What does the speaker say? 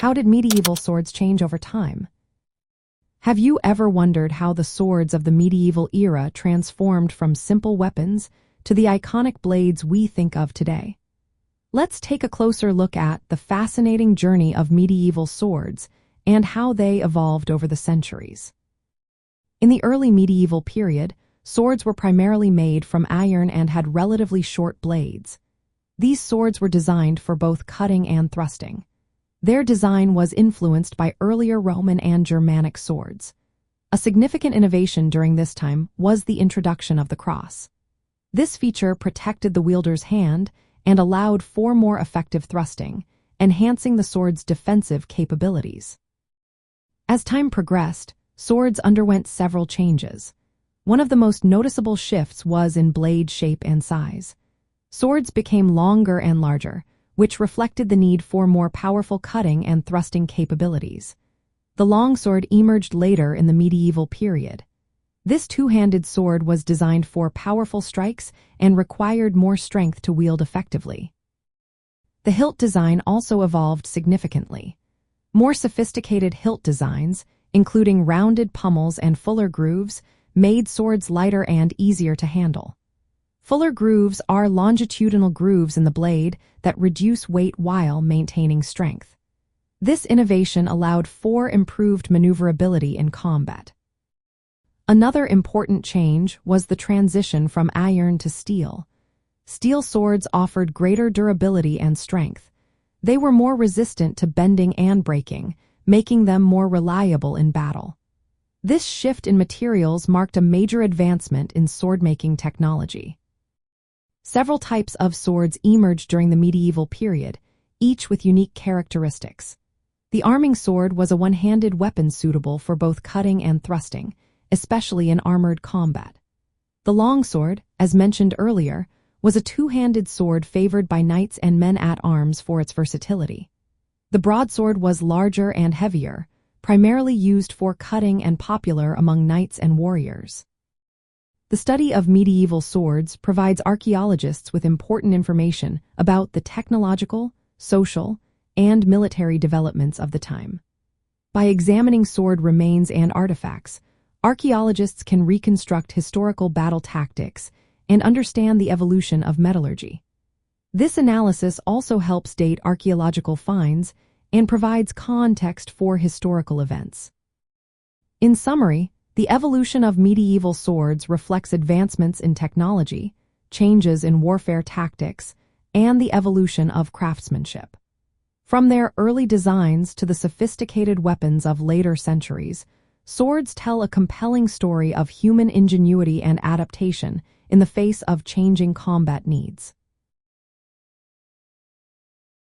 How did medieval swords change over time? Have you ever wondered how the swords of the medieval era transformed from simple weapons to the iconic blades we think of today? Let's take a closer look at the fascinating journey of medieval swords and how they evolved over the centuries. In the early medieval period, swords were primarily made from iron and had relatively short blades. These swords were designed for both cutting and thrusting. Their design was influenced by earlier Roman and Germanic swords. A significant innovation during this time was the introduction of the cross. This feature protected the wielder's hand and allowed for more effective thrusting, enhancing the sword's defensive capabilities. As time progressed, swords underwent several changes. One of the most noticeable shifts was in blade shape and size. Swords became longer and larger, which reflected the need for more powerful cutting and thrusting capabilities. The longsword emerged later in the medieval period. This two-handed sword was designed for powerful strikes and required more strength to wield effectively. The hilt design also evolved significantly. More sophisticated hilt designs, including rounded pommels and fuller grooves, made swords lighter and easier to handle. Fuller grooves are longitudinal grooves in the blade that reduce weight while maintaining strength. This innovation allowed for improved maneuverability in combat. Another important change was the transition from iron to steel. Steel swords offered greater durability and strength. They were more resistant to bending and breaking, making them more reliable in battle. This shift in materials marked a major advancement in sword-making technology. Several types of swords emerged during the medieval period, each with unique characteristics. The arming sword was a one-handed weapon suitable for both cutting and thrusting, especially in armored combat. The longsword, as mentioned earlier, was a two-handed sword favored by knights and men-at-arms for its versatility. The broadsword was larger and heavier, primarily used for cutting and popular among knights and warriors. The study of medieval swords provides archaeologists with important information about the technological, social, and military developments of the time. By examining sword remains and artifacts, archaeologists can reconstruct historical battle tactics and understand the evolution of metallurgy. This analysis also helps date archaeological finds and provides context for historical events. In summary, the evolution of medieval swords reflects advancements in technology, changes in warfare tactics, and the evolution of craftsmanship. From their early designs to the sophisticated weapons of later centuries, swords tell a compelling story of human ingenuity and adaptation in the face of changing combat needs.